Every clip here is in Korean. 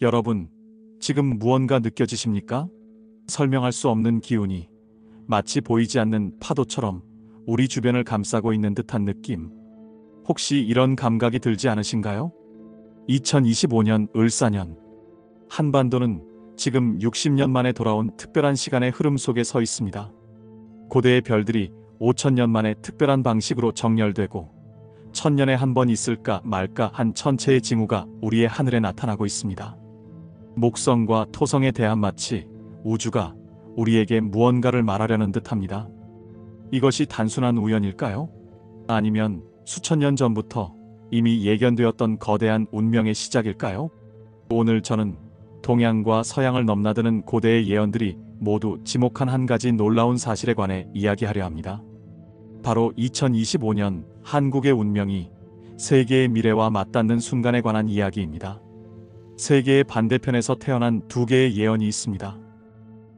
여러분, 지금 무언가 느껴지십니까? 설명할 수 없는 기운이 마치 보이지 않는 파도처럼 우리 주변을 감싸고 있는 듯한 느낌. 혹시 이런 감각이 들지 않으신가요? 2025년 을사년. 한반도는 지금 60년 만에 돌아온 특별한 시간의 흐름 속에 서 있습니다. 고대의 별들이 5천년 만에 특별한 방식으로 정렬되고 천년에 한 번 있을까 말까 한 천체의 징후가 우리의 하늘에 나타나고 있습니다. 목성과 토성의 대합, 마치 우주가 우리에게 무언가를 말하려는 듯합니다. 이것이 단순한 우연일까요? 아니면 수천 년 전부터 이미 예견되었던 거대한 운명의 시작일까요? 오늘 저는 동양과 서양을 넘나드는 고대의 예언들이 모두 지목한 한 가지 놀라운 사실에 관해 이야기하려 합니다. 바로 2025년 한국의 운명이 세계의 미래와 맞닿는 순간에 관한 이야기입니다. 세계의 반대편에서 태어난 두 개의 예언이 있습니다.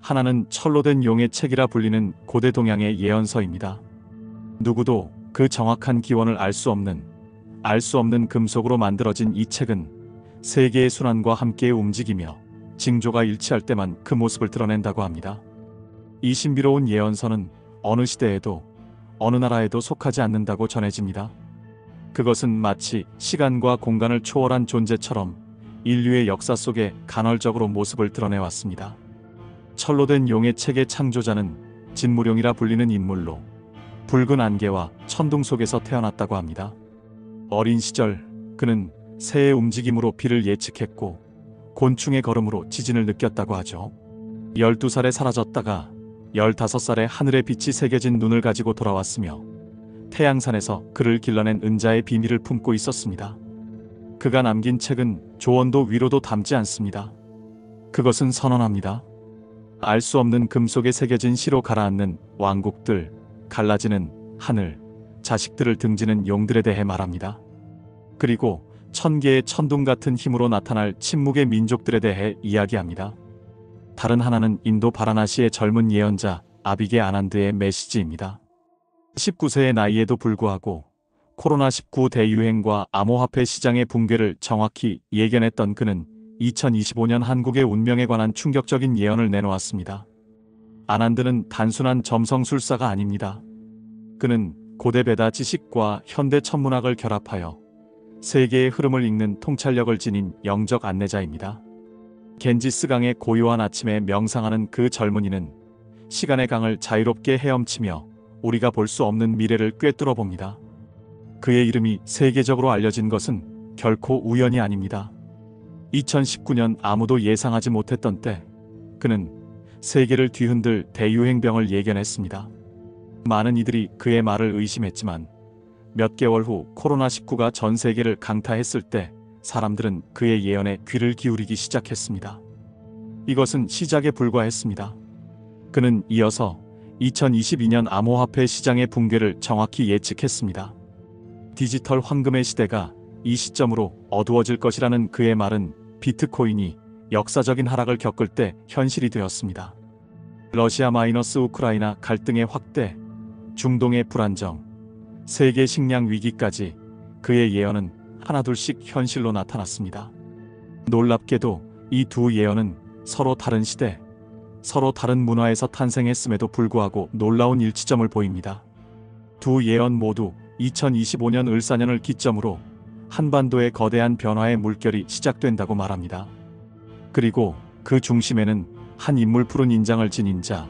하나는 철로 된 용의 책이라 불리는 고대 동양의 예언서입니다. 누구도 그 정확한 기원을 알 수 없는 금속으로 만들어진 이 책은 세계의 순환과 함께 움직이며 징조가 일치할 때만 그 모습을 드러낸다고 합니다. 이 신비로운 예언서는 어느 시대에도 어느 나라에도 속하지 않는다고 전해집니다. 그것은 마치 시간과 공간을 초월한 존재처럼 인류의 역사 속에 간헐적으로 모습을 드러내왔습니다. 철로 된 용의 책의 창조자는 진무룡이라 불리는 인물로 붉은 안개와 천둥 속에서 태어났다고 합니다. 어린 시절 그는 새의 움직임으로 비를 예측했고 곤충의 걸음으로 지진을 느꼈다고 하죠. 12살에 사라졌다가 15살에 하늘의 빛이 새겨진 눈을 가지고 돌아왔으며 태양산에서 그를 길러낸 은자의 비밀을 품고 있었습니다. 그가 남긴 책은 조언도 위로도 담지 않습니다. 그것은 선언합니다. 알 수 없는 금속에 새겨진 시로 가라앉는 왕국들, 갈라지는 하늘, 자식들을 등지는 용들에 대해 말합니다. 그리고 1000개의 천둥 같은 힘으로 나타날 침묵의 민족들에 대해 이야기합니다. 다른 하나는 인도 바라나시의 젊은 예언자 아비게 아난드의 메시지입니다. 19세의 나이에도 불구하고 코로나19 대유행과 암호화폐 시장의 붕괴를 정확히 예견했던 그는 2025년 한국의 운명에 관한 충격적인 예언을 내놓았습니다. 아난드는 단순한 점성술사가 아닙니다. 그는 고대 베다 지식과 현대 천문학을 결합하여 세계의 흐름을 읽는 통찰력을 지닌 영적 안내자입니다. 겐지스강의 고요한 아침에 명상하는 그 젊은이는 시간의 강을 자유롭게 헤엄치며 우리가 볼 수 없는 미래를 꿰뚫어 봅니다. 그의 이름이 세계적으로 알려진 것은 결코 우연이 아닙니다. 2019년 아무도 예상하지 못했던 때 그는 세계를 뒤흔들 대유행병을 예견했습니다. 많은 이들이 그의 말을 의심했지만 몇 개월 후 코로나19가 전 세계를 강타했을 때 사람들은 그의 예언에 귀를 기울이기 시작했습니다. 이것은 시작에 불과했습니다. 그는 이어서 2022년 암호화폐 시장의 붕괴를 정확히 예측했습니다. 디지털 황금의 시대가 이 시점으로 어두워질 것이라는 그의 말은 비트코인이 역사적인 하락을 겪을 때 현실이 되었습니다. 러시아 마이너스 우크라이나 갈등의 확대, 중동의 불안정, 세계 식량 위기까지 그의 예언은 하나둘씩 현실로 나타났습니다. 놀랍게도 이 두 예언은 서로 다른 시대, 서로 다른 문화에서 탄생했음에도 불구하고 놀라운 일치점을 보입니다. 두 예언 모두 2025년 을사년을 기점으로 한반도의 거대한 변화의 물결이 시작된다고 말합니다. 그리고 그 중심에는 한 인물, 푸른 인장을 지닌 자,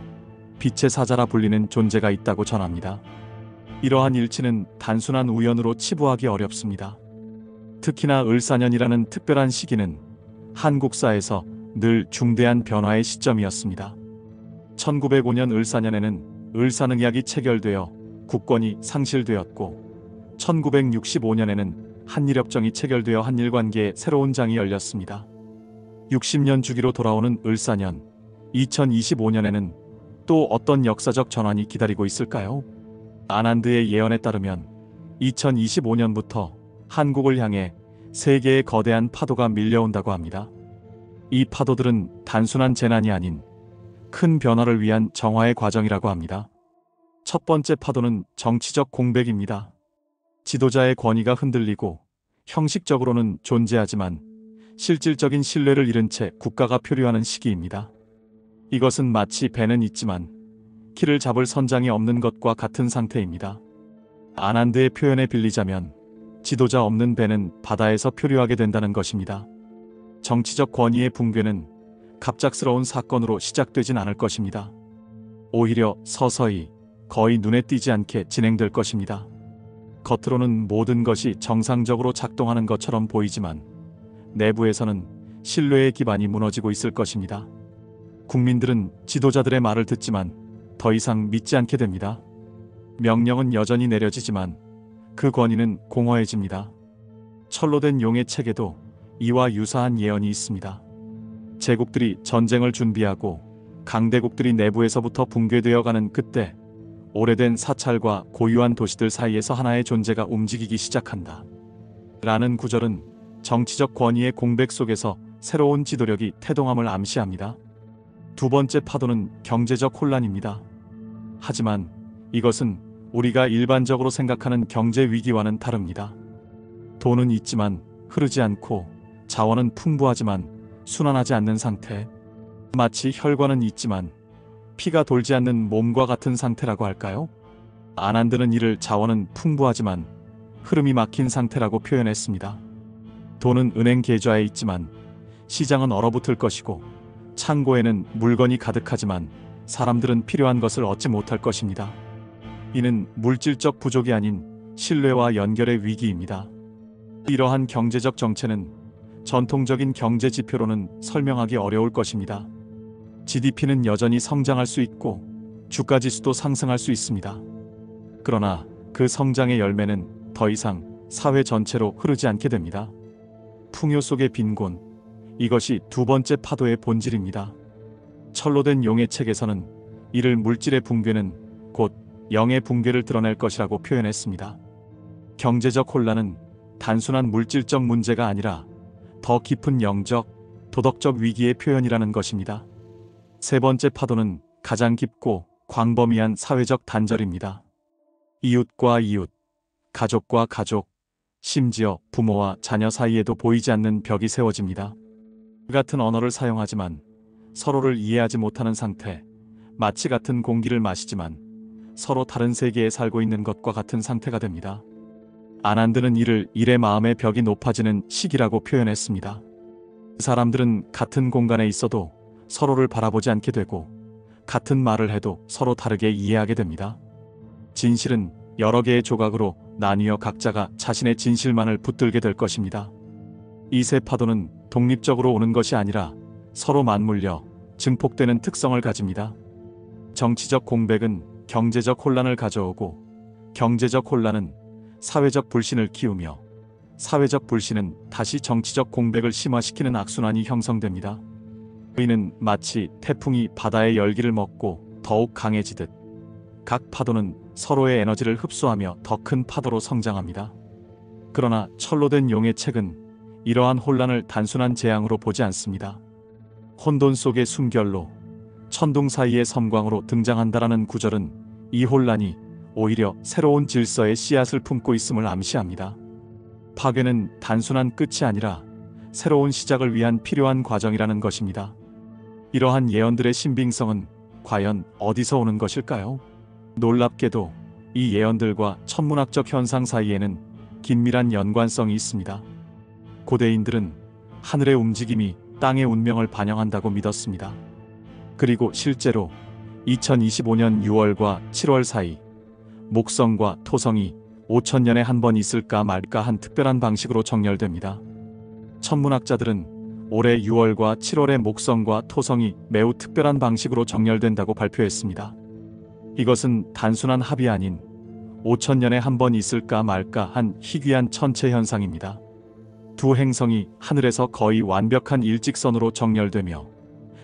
빛의 사자라 불리는 존재가 있다고 전합니다. 이러한 일치는 단순한 우연으로 치부하기 어렵습니다. 특히나 을사년이라는 특별한 시기는 한국사에서 늘 중대한 변화의 시점이었습니다. 1905년 을사년에는 을사능약이 체결되어 국권이 상실되었고 1965년에는 한일협정이 체결되어 한일관계에 새로운 장이 열렸습니다. 60년 주기로 돌아오는 을사년, 2025년에는 또 어떤 역사적 전환이 기다리고 있을까요? 아난드의 예언에 따르면 2025년부터 한국을 향해 세계의 거대한 파도가 밀려온다고 합니다. 이 파도들은 단순한 재난이 아닌 큰 변화를 위한 정화의 과정이라고 합니다. 첫 번째 파도는 정치적 공백입니다. 지도자의 권위가 흔들리고 형식적으로는 존재하지만 실질적인 신뢰를 잃은 채 국가가 표류하는 시기입니다. 이것은 마치 배는 있지만 키를 잡을 선장이 없는 것과 같은 상태입니다. 아난드의 표현에 빌리자면 지도자 없는 배는 바다에서 표류하게 된다는 것입니다. 정치적 권위의 붕괴는 갑작스러운 사건으로 시작되진 않을 것입니다. 오히려 서서히 거의 눈에 띄지 않게 진행될 것입니다. 겉으로는 모든 것이 정상적으로 작동하는 것처럼 보이지만 내부에서는 신뢰의 기반이 무너지고 있을 것입니다. 국민들은 지도자들의 말을 듣지만 더 이상 믿지 않게 됩니다. 명령은 여전히 내려지지만 그 권위는 공허해집니다. 철로 된 용의 책에도 이와 유사한 예언이 있습니다. 제국들이 전쟁을 준비하고 강대국들이 내부에서부터 붕괴되어가는 그때 오래된 사찰과 고유한 도시들 사이에서 하나의 존재가 움직이기 시작한다. 라는 구절은 정치적 권위의 공백 속에서 새로운 지도력이 태동함을 암시합니다. 두 번째 파도는 경제적 혼란입니다. 하지만 이것은 우리가 일반적으로 생각하는 경제 위기와는 다릅니다. 돈은 있지만 흐르지 않고 자원은 풍부하지만 순환하지 않는 상태. 마치 혈관은 있지만 피가 돌지 않는 몸과 같은 상태라고 할까요? 아난드는 이를 자원은 풍부하지만 흐름이 막힌 상태라고 표현했습니다. 돈은 은행 계좌에 있지만 시장은 얼어붙을 것이고 창고에는 물건이 가득하지만 사람들은 필요한 것을 얻지 못할 것입니다. 이는 물질적 부족이 아닌 신뢰와 연결의 위기입니다. 이러한 경제적 정체는 전통적인 경제 지표로는 설명하기 어려울 것입니다. GDP는 여전히 성장할 수 있고 주가 지수도 상승할 수 있습니다. 그러나 그 성장의 열매는 더 이상 사회 전체로 흐르지 않게 됩니다. 풍요 속의 빈곤, 이것이 두 번째 파도의 본질입니다. 철로 된 용의 책에서는 이를 물질의 붕괴는 곧 영의 붕괴를 드러낼 것이라고 표현했습니다. 경제적 혼란은 단순한 물질적 문제가 아니라 더 깊은 영적, 도덕적 위기의 표현이라는 것입니다. 세 번째 파도는 가장 깊고 광범위한 사회적 단절입니다. 이웃과 이웃, 가족과 가족, 심지어 부모와 자녀 사이에도 보이지 않는 벽이 세워집니다. 같은 언어를 사용하지만 서로를 이해하지 못하는 상태, 마치 같은 공기를 마시지만 서로 다른 세계에 살고 있는 것과 같은 상태가 됩니다. 아난드는 이를 일의 마음의 벽이 높아지는 시기라고 표현했습니다. 사람들은 같은 공간에 있어도 서로를 바라보지 않게 되고 같은 말을 해도 서로 다르게 이해하게 됩니다. 진실은 여러 개의 조각으로 나뉘어 각자가 자신의 진실만을 붙들게 될 것입니다. 이 세 파도는 독립적으로 오는 것이 아니라 서로 맞물려 증폭되는 특성을 가집니다. 정치적 공백은 경제적 혼란을 가져오고 경제적 혼란은 사회적 불신을 키우며 사회적 불신은 다시 정치적 공백을 심화시키는 악순환이 형성됩니다. 이는 마치 태풍이 바다의 열기를 먹고 더욱 강해지듯 각 파도는 서로의 에너지를 흡수하며 더 큰 파도로 성장합니다. 그러나 철로 된 용의 책은 이러한 혼란을 단순한 재앙으로 보지 않습니다. 혼돈 속의 숨결로 천둥 사이의 섬광으로 등장한다라는 구절은 이 혼란이 오히려 새로운 질서의 씨앗을 품고 있음을 암시합니다. 파괴는 단순한 끝이 아니라 새로운 시작을 위한 필요한 과정이라는 것입니다. 이러한 예언들의 신빙성은 과연 어디서 오는 것일까요? 놀랍게도 이 예언들과 천문학적 현상 사이에는 긴밀한 연관성이 있습니다. 고대인들은 하늘의 움직임이 땅의 운명을 반영한다고 믿었습니다. 그리고 실제로 2025년 6월과 7월 사이 목성과 토성이 5천년에 한 번 있을까 말까 한 특별한 방식으로 정렬됩니다. 천문학자들은 올해 6월과 7월의 목성과 토성이 매우 특별한 방식으로 정렬된다고 발표했습니다. 이것은 단순한 합이 아닌 5천년에 한 번 있을까 말까 한 희귀한 천체 현상입니다. 두 행성이 하늘에서 거의 완벽한 일직선으로 정렬되며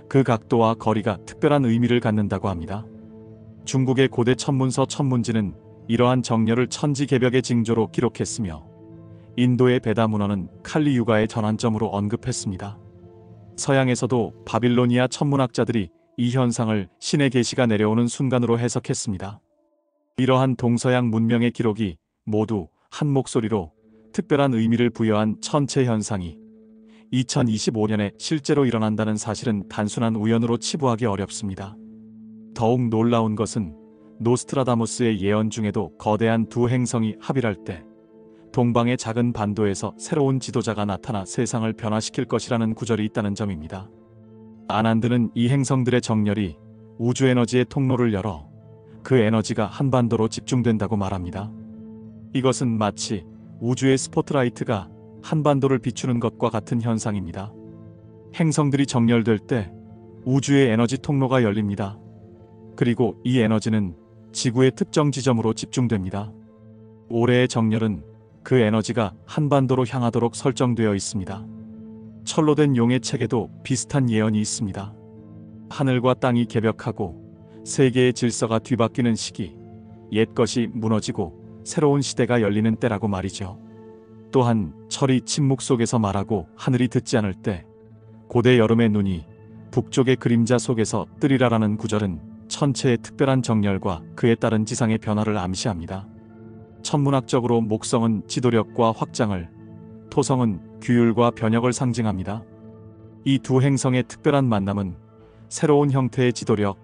그 각도와 거리가 특별한 의미를 갖는다고 합니다. 중국의 고대 천문서 천문지는 이러한 정렬을 천지개벽의 징조로 기록했으며 인도의 베다 문헌은 칼리 유가의 전환점으로 언급했습니다. 서양에서도 바빌로니아 천문학자들이 이 현상을 신의 계시가 내려오는 순간으로 해석했습니다. 이러한 동서양 문명의 기록이 모두 한 목소리로 특별한 의미를 부여한 천체 현상이 2025년에 실제로 일어난다는 사실은 단순한 우연으로 치부하기 어렵습니다. 더욱 놀라운 것은 노스트라다무스의 예언 중에도 거대한 두 행성이 합일할 때 동방의 작은 반도에서 새로운 지도자가 나타나 세상을 변화시킬 것이라는 구절이 있다는 점입니다. 아난드는 이 행성들의 정렬이 우주 에너지의 통로를 열어 그 에너지가 한반도로 집중된다고 말합니다. 이것은 마치 우주의 스포트라이트가 한반도를 비추는 것과 같은 현상입니다. 행성들이 정렬될 때 우주의 에너지 통로가 열립니다. 그리고 이 에너지는 지구의 특정 지점으로 집중됩니다. 올해의 정렬은 그 에너지가 한반도로 향하도록 설정되어 있습니다. 철로 된 용의 책에도 비슷한 예언이 있습니다. 하늘과 땅이 개벽하고 세계의 질서가 뒤바뀌는 시기, 옛 것이 무너지고 새로운 시대가 열리는 때라고 말이죠. 또한 철이 침묵 속에서 말하고 하늘이 듣지 않을 때 고대 여름의 눈이 북쪽의 그림자 속에서 뜨리라라는 구절은 천체의 특별한 정렬과 그에 따른 지상의 변화를 암시합니다. 천문학적으로 목성은 지도력과 확장을, 토성은 규율과 변혁을 상징합니다. 이 두 행성의 특별한 만남은 새로운 형태의 지도력,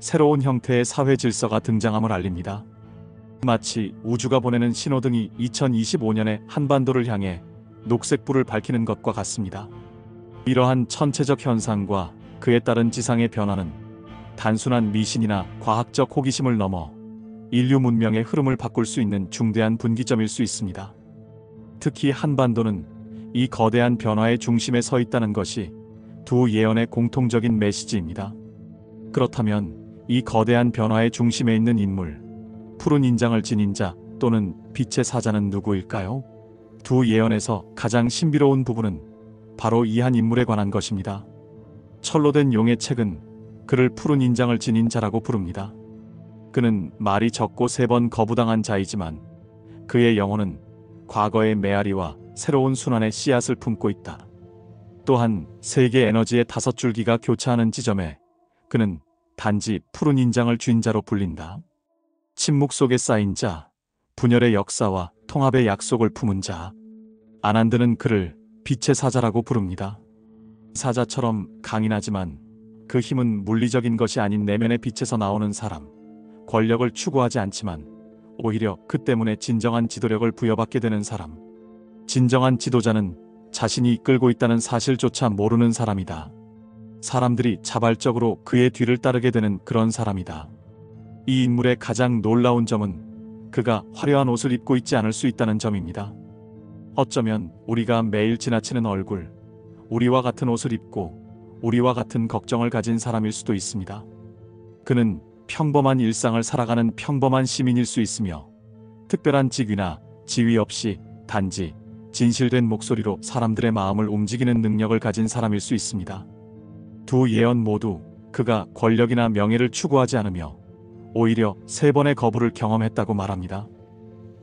새로운 형태의 사회 질서가 등장함을 알립니다. 마치 우주가 보내는 신호등이 2025년에 한반도를 향해 녹색불을 밝히는 것과 같습니다. 이러한 천체적 현상과 그에 따른 지상의 변화는 단순한 미신이나 과학적 호기심을 넘어 인류 문명의 흐름을 바꿀 수 있는 중대한 분기점일 수 있습니다. 특히 한반도는 이 거대한 변화의 중심에 서 있다는 것이 두 예언의 공통적인 메시지입니다. 그렇다면 이 거대한 변화의 중심에 있는 인물, 푸른 인장을 지닌 자 또는 빛의 사자는 누구일까요? 두 예언에서 가장 신비로운 부분은 바로 이 한 인물에 관한 것입니다. 철로 된 용의 책은 그를 푸른 인장을 지닌 자라고 부릅니다. 그는 말이 적고 3번 거부당한 자이지만 그의 영혼은 과거의 메아리와 새로운 순환의 씨앗을 품고 있다. 또한 세계 에너지의 5줄기가 교차하는 지점에 그는 단지 푸른 인장을 쥔 자로 불린다. 침묵 속에 쌓인 자, 분열의 역사와 통합의 약속을 품은 자. 아난드는 그를 빛의 사자라고 부릅니다. 사자처럼 강인하지만 그 힘은 물리적인 것이 아닌 내면의 빛에서 나오는 사람. 권력을 추구하지 않지만 오히려 그 때문에 진정한 지도력을 부여받게 되는 사람. 진정한 지도자는 자신이 이끌고 있다는 사실조차 모르는 사람이다. 사람들이 자발적으로 그의 뒤를 따르게 되는 그런 사람이다. 이 인물의 가장 놀라운 점은 그가 화려한 옷을 입고 있지 않을 수 있다는 점입니다. 어쩌면 우리가 매일 지나치는 얼굴, 우리와 같은 옷을 입고 우리와 같은 걱정을 가진 사람일 수도 있습니다. 그는 평범한 일상을 살아가는 평범한 시민일 수 있으며 특별한 직위나 지위 없이 단지 진실된 목소리로 사람들의 마음을 움직이는 능력을 가진 사람일 수 있습니다. 두 예언 모두 그가 권력이나 명예를 추구하지 않으며 오히려 3번의 거부를 경험했다고 말합니다.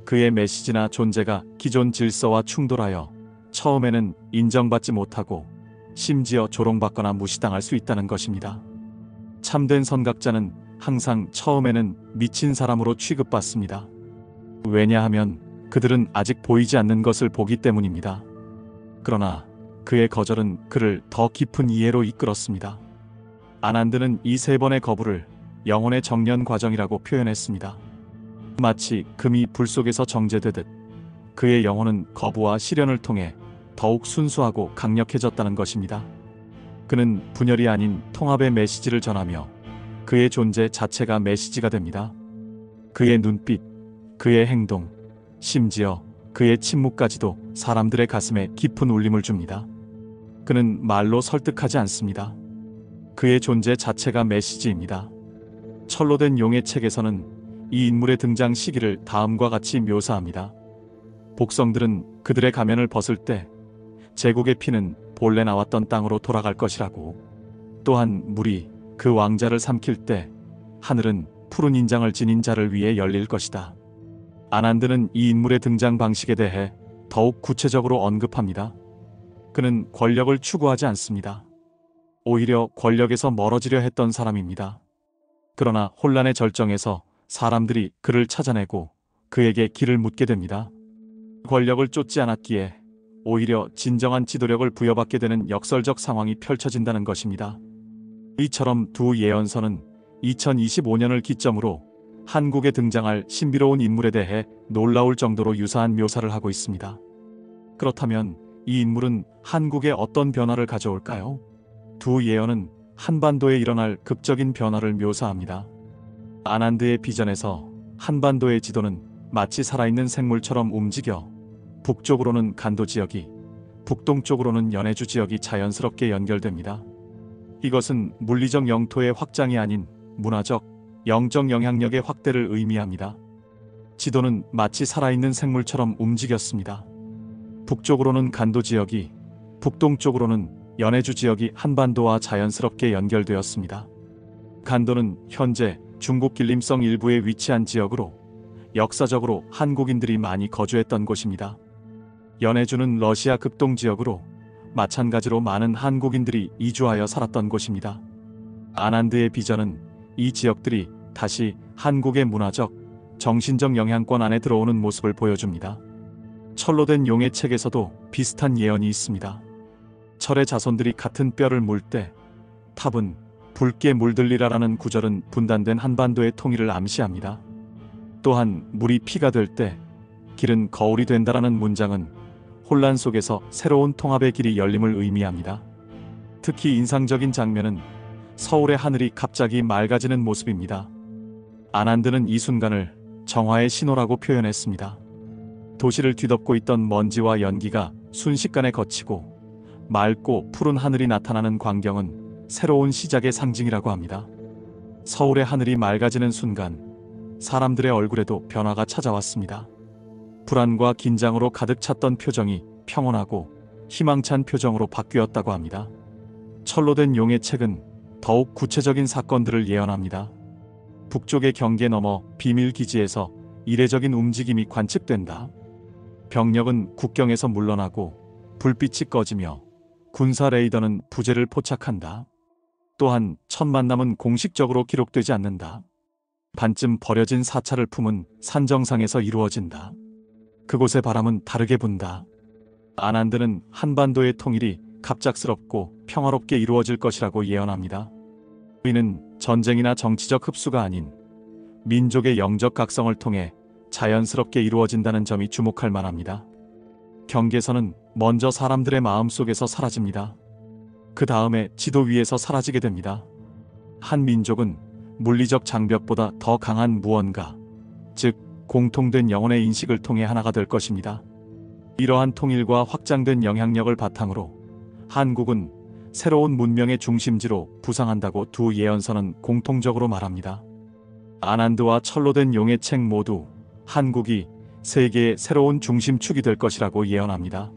그의 메시지나 존재가 기존 질서와 충돌하여 처음에는 인정받지 못하고 심지어 조롱받거나 무시당할 수 있다는 것입니다. 참된 선각자는 항상 처음에는 미친 사람으로 취급받습니다. 왜냐하면 그들은 아직 보이지 않는 것을 보기 때문입니다. 그러나 그의 거절은 그를 더 깊은 이해로 이끌었습니다. 아난드는 이 3번의 거부를 영혼의 정련 과정이라고 표현했습니다. 마치 금이 불 속에서 정제되듯 그의 영혼은 거부와 시련을 통해 더욱 순수하고 강력해졌다는 것입니다. 그는 분열이 아닌 통합의 메시지를 전하며 그의 존재 자체가 메시지가 됩니다. 그의 눈빛, 그의 행동, 심지어 그의 침묵까지도 사람들의 가슴에 깊은 울림을 줍니다. 그는 말로 설득하지 않습니다. 그의 존재 자체가 메시지입니다. 철로 된 용의 책에서는 이 인물의 등장 시기를 다음과 같이 묘사합니다. 복성들은 그들의 가면을 벗을 때 제국의 피는 본래 나왔던 땅으로 돌아갈 것이라고. 또한 물이 그 왕자를 삼킬 때 하늘은 푸른 인장을 지닌 자를 위해 열릴 것이다. 아난드는 이 인물의 등장 방식에 대해 더욱 구체적으로 언급합니다. 그는 권력을 추구하지 않습니다. 오히려 권력에서 멀어지려 했던 사람입니다. 그러나 혼란의 절정에서 사람들이 그를 찾아내고 그에게 길을 묻게 됩니다. 권력을 쫓지 않았기에 오히려 진정한 지도력을 부여받게 되는 역설적 상황이 펼쳐진다는 것입니다. 이처럼 두 예언서는 2025년을 기점으로 한국에 등장할 신비로운 인물에 대해 놀라울 정도로 유사한 묘사를 하고 있습니다. 그렇다면 이 인물은 한국에 어떤 변화를 가져올까요? 두 예언은 한반도에 일어날 극적인 변화를 묘사합니다. 아난드의 비전에서 한반도의 지도는 마치 살아있는 생물처럼 움직여 북쪽으로는 간도 지역이, 북동쪽으로는 연해주 지역이 자연스럽게 연결됩니다. 이것은 물리적 영토의 확장이 아닌 문화적, 영적 영향력의 확대를 의미합니다. 지도는 마치 살아있는 생물처럼 움직였습니다. 북쪽으로는 간도 지역이, 북동쪽으로는 연해주 지역이 한반도와 자연스럽게 연결되었습니다. 간도는 현재 중국 길림성 일부에 위치한 지역으로 역사적으로 한국인들이 많이 거주했던 곳입니다. 연해주는 러시아 극동 지역으로 마찬가지로 많은 한국인들이 이주하여 살았던 곳입니다. 아난드의 비전은 이 지역들이 다시 한국의 문화적, 정신적 영향권 안에 들어오는 모습을 보여줍니다. 철로 된 용의 책에서도 비슷한 예언이 있습니다. 철의 자손들이 같은 뼈를 물 때 탑은 붉게 물들리라라는 구절은 분단된 한반도의 통일을 암시합니다. 또한 물이 피가 될 때 길은 거울이 된다라는 문장은 혼란 속에서 새로운 통합의 길이 열림을 의미합니다. 특히 인상적인 장면은 서울의 하늘이 갑자기 맑아지는 모습입니다. 아난드는 이 순간을 정화의 신호라고 표현했습니다. 도시를 뒤덮고 있던 먼지와 연기가 순식간에 걷히고 맑고 푸른 하늘이 나타나는 광경은 새로운 시작의 상징이라고 합니다. 서울의 하늘이 맑아지는 순간 사람들의 얼굴에도 변화가 찾아왔습니다. 불안과 긴장으로 가득 찼던 표정이 평온하고 희망찬 표정으로 바뀌었다고 합니다. 철로 된 용의 책은 더욱 구체적인 사건들을 예언합니다. 북쪽의 경계 너머 비밀기지에서 이례적인 움직임이 관측된다. 병력은 국경에서 물러나고 불빛이 꺼지며 군사 레이더는 부재를 포착한다. 또한 첫 만남은 공식적으로 기록되지 않는다. 반쯤 버려진 사찰을 품은 산 정상에서 이루어진다. 그곳의 바람은 다르게 분다. 아난드는 한반도의 통일이 갑작스럽고 평화롭게 이루어질 것이라고 예언합니다. 이는 전쟁이나 정치적 흡수가 아닌 민족의 영적 각성을 통해 자연스럽게 이루어진다는 점이 주목할 만합니다. 경계선은 먼저 사람들의 마음속에서 사라집니다. 그 다음에 지도 위에서 사라지게 됩니다. 한 민족은 물리적 장벽보다 더 강한 무언가, 즉 공통된 영혼의 인식을 통해 하나가 될 것입니다. 이러한 통일과 확장된 영향력을 바탕으로 한국은 새로운 문명의 중심지로 부상한다고 두 예언서는 공통적으로 말합니다. 아난드와 철로 된 용의 책 모두 한국이 세계의 새로운 중심축이 될 것이라고 예언합니다.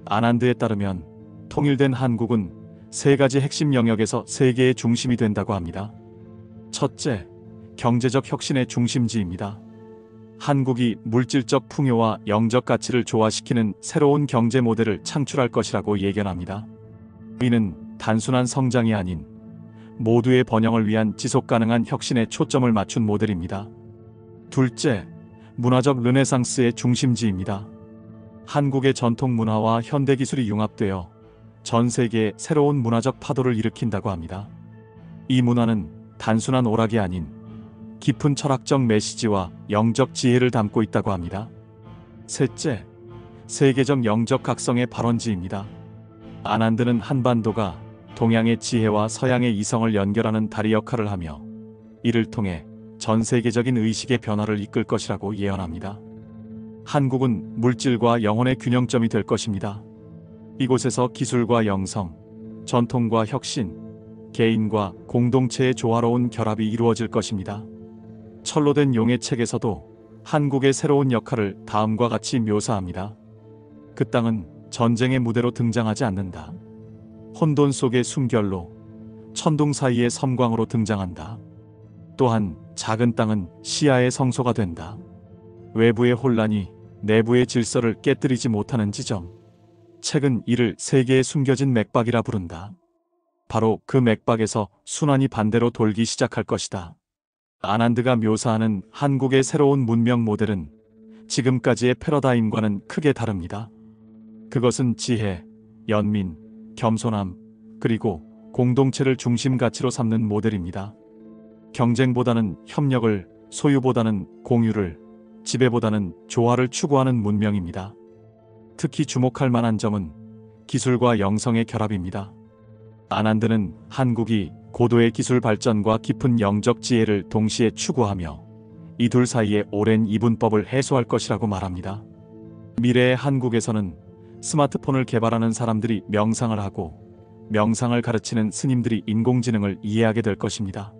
아난드에 따르면 통일된 한국은 세 가지 핵심 영역에서 세계의 중심이 된다고 합니다. 첫째, 경제적 혁신의 중심지입니다. 한국이 물질적 풍요와 영적 가치를 조화시키는 새로운 경제 모델을 창출할 것이라고 예견합니다. 이는 단순한 성장이 아닌 모두의 번영을 위한 지속가능한 혁신에 초점을 맞춘 모델입니다. 둘째, 문화적 르네상스의 중심지입니다. 한국의 전통 문화와 현대 기술이 융합되어 전 세계에 새로운 문화적 파도를 일으킨다고 합니다. 이 문화는 단순한 오락이 아닌 깊은 철학적 메시지와 영적 지혜를 담고 있다고 합니다. 셋째, 세계적 영적 각성의 발원지입니다. 아난드는 한반도가 동양의 지혜와 서양의 이성을 연결하는 다리 역할을 하며 이를 통해 전 세계적인 의식의 변화를 이끌 것이라고 예언합니다. 한국은 물질과 영혼의 균형점이 될 것입니다. 이곳에서 기술과 영성, 전통과 혁신, 개인과 공동체의 조화로운 결합이 이루어질 것입니다. 철로 된 용의 책에서도 한국의 새로운 역할을 다음과 같이 묘사합니다. 그 땅은 전쟁의 무대로 등장하지 않는다. 혼돈 속의 숨결로, 천둥 사이의 섬광으로 등장한다. 또한 작은 땅은 시야의 성소가 된다. 외부의 혼란이 내부의 질서를 깨뜨리지 못하는 지점. 책은 이를 세계에 숨겨진 맥박이라 부른다. 바로 그 맥박에서 순환이 반대로 돌기 시작할 것이다. 아난드가 묘사하는 한국의 새로운 문명 모델은 지금까지의 패러다임과는 크게 다릅니다. 그것은 지혜, 연민, 겸손함, 그리고 공동체를 중심 가치로 삼는 모델입니다. 경쟁보다는 협력을, 소유보다는 공유를, 지배보다는 조화를 추구하는 문명입니다. 특히 주목할 만한 점은 기술과 영성의 결합입니다. 아난드는 한국이 고도의 기술 발전과 깊은 영적 지혜를 동시에 추구하며 이 둘 사이의 오랜 이분법을 해소할 것이라고 말합니다. 미래의 한국에서는 스마트폰을 개발하는 사람들이 명상을 하고 명상을 가르치는 스님들이 인공지능을 이해하게 될 것입니다.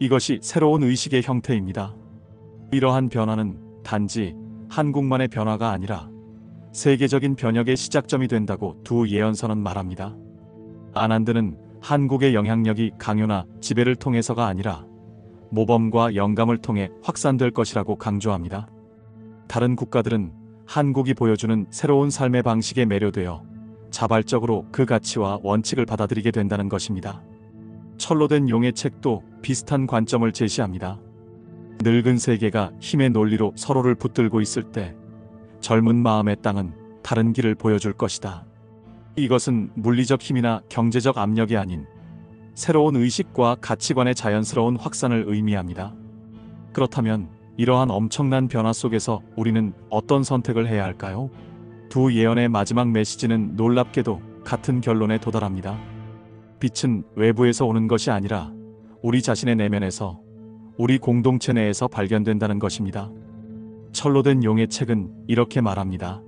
이것이 새로운 의식의 형태입니다. 이러한 변화는 단지 한국만의 변화가 아니라 세계적인 변혁의 시작점이 된다고 두 예언서는 말합니다. 아난드는 한국의 영향력이 강요나 지배를 통해서가 아니라 모범과 영감을 통해 확산될 것이라고 강조합니다. 다른 국가들은 한국이 보여주는 새로운 삶의 방식에 매료되어 자발적으로 그 가치와 원칙을 받아들이게 된다는 것입니다. 철로 된 용의 책도 비슷한 관점을 제시합니다. 늙은 세계가 힘의 논리로 서로를 붙들고 있을 때 젊은 마음의 땅은 다른 길을 보여줄 것이다. 이것은 물리적 힘이나 경제적 압력이 아닌 새로운 의식과 가치관의 자연스러운 확산을 의미합니다. 그렇다면 이러한 엄청난 변화 속에서 우리는 어떤 선택을 해야 할까요? 두 예언의 마지막 메시지는 놀랍게도 같은 결론에 도달합니다. 빛은 외부에서 오는 것이 아니라 우리 자신의 내면에서, 우리 공동체 내에서 발견된다는 것입니다. 철로 된 용의 책은 이렇게 말합니다.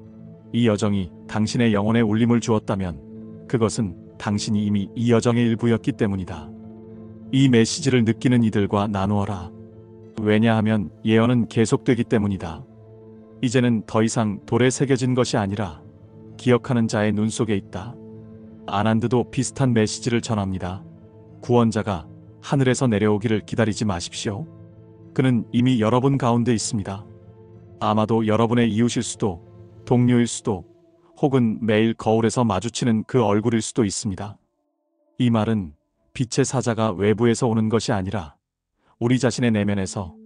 이 여정이 당신의 영혼에 울림을 주었다면 그것은 당신이 이미 이 여정의 일부였기 때문이다. 이 메시지를 느끼는 이들과 나누어라. 왜냐하면 예언은 계속되기 때문이다. 이제는 더 이상 돌에 새겨진 것이 아니라 기억하는 자의 눈 속에 있다. 아난드도 비슷한 메시지를 전합니다. 구원자가 하늘에서 내려오기를 기다리지 마십시오. 그는 이미 여러분 가운데 있습니다. 아마도 여러분의 이웃일 수도, 동료일 수도, 혹은 매일 거울에서 마주치는 그 얼굴일 수도 있습니다. 이 말은 빛의 사자가 외부에서 오는 것이 아니라 우리 자신의 내면에서,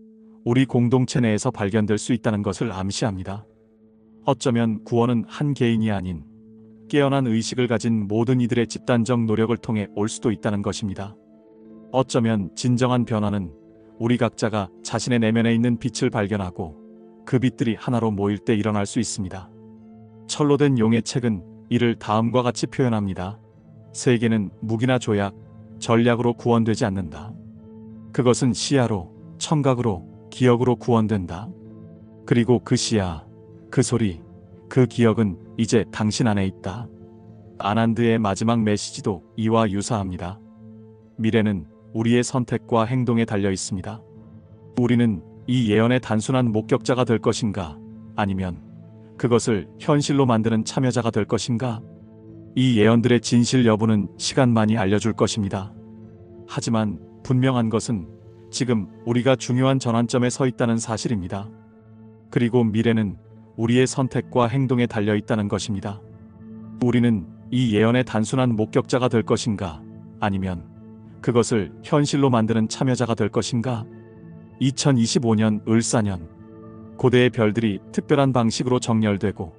우리 공동체 내에서 발견될 수 있다는 것을 암시합니다. 어쩌면 구원은 한 개인이 아닌 깨어난 의식을 가진 모든 이들의 집단적 노력을 통해 올 수도 있다는 것입니다. 어쩌면 진정한 변화는 우리 각자가 자신의 내면에 있는 빛을 발견하고 그 빛들이 하나로 모일 때 일어날 수 있습니다. 철로 된 용의 책은 이를 다음과 같이 표현합니다. 세계는 무기나 조약, 전략으로 구원되지 않는다. 그것은 시야로, 청각으로, 기억으로 구원된다. 그리고 그 시야, 그 소리, 그 기억은 이제 당신 안에 있다. 아난드의 마지막 메시지도 이와 유사합니다. 미래는 우리의 선택과 행동에 달려 있습니다. 우리는 이 예언의 단순한 목격자가 될 것인가, 아니면 그것을 현실로 만드는 참여자가 될 것인가? 이 예언들의 진실 여부는 시간만이 알려줄 것입니다. 하지만 분명한 것은 지금 우리가 중요한 전환점에 서 있다는 사실입니다. 그리고 미래는 우리의 선택과 행동에 달려 있다는 것입니다. 우리는 이 예언의 단순한 목격자가 될 것인가, 아니면 그것을 현실로 만드는 참여자가 될 것인가? 2025년 을사년, 고대의 별들이 특별한 방식으로 정렬되고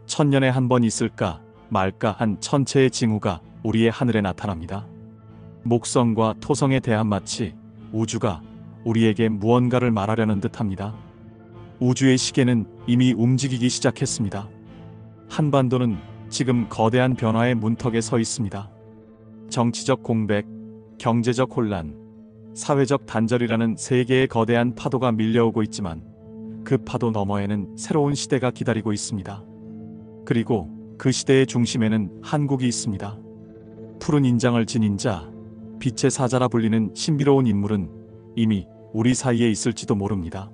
천년에 한 번 있을까 말까 한 천체의 징후가 우리의 하늘에 나타납니다. 목성과 토성에 대한 마치 우주가 우리에게 무언가를 말하려는 듯합니다. 우주의 시계는 이미 움직이기 시작했습니다. 한반도는 지금 거대한 변화의 문턱에 서 있습니다. 정치적 공백, 경제적 혼란, 사회적 단절이라는 세 개의 거대한 파도가 밀려오고 있지만 그 파도 너머에는 새로운 시대가 기다리고 있습니다. 그리고 그 시대의 중심에는 한국이 있습니다. 푸른 인장을 지닌 자, 빛의 사자라 불리는 신비로운 인물은 이미 우리 사이에 있을지도 모릅니다.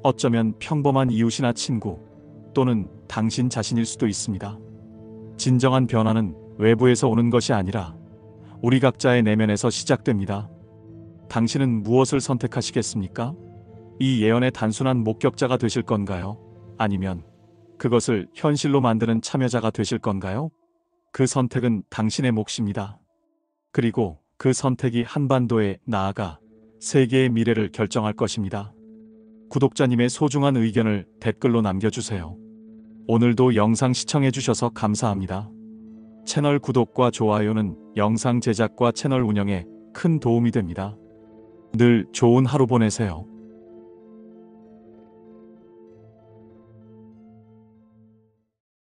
어쩌면 평범한 이웃이나 친구, 또는 당신 자신일 수도 있습니다. 진정한 변화는 외부에서 오는 것이 아니라 우리 각자의 내면에서 시작됩니다. 당신은 무엇을 선택하시겠습니까? 이 예언의 단순한 목격자가 되실 건가요? 아니면 그것을 현실로 만드는 참여자가 되실 건가요? 그 선택은 당신의 몫입니다. 그리고 그 선택이 한반도에 나아가 세계의 미래를 결정할 것입니다. 구독자님의 소중한 의견을 댓글로 남겨주세요. 오늘도 영상 시청해주셔서 감사합니다. 채널 구독과 좋아요는 영상 제작과 채널 운영에 큰 도움이 됩니다. 늘 좋은 하루 보내세요.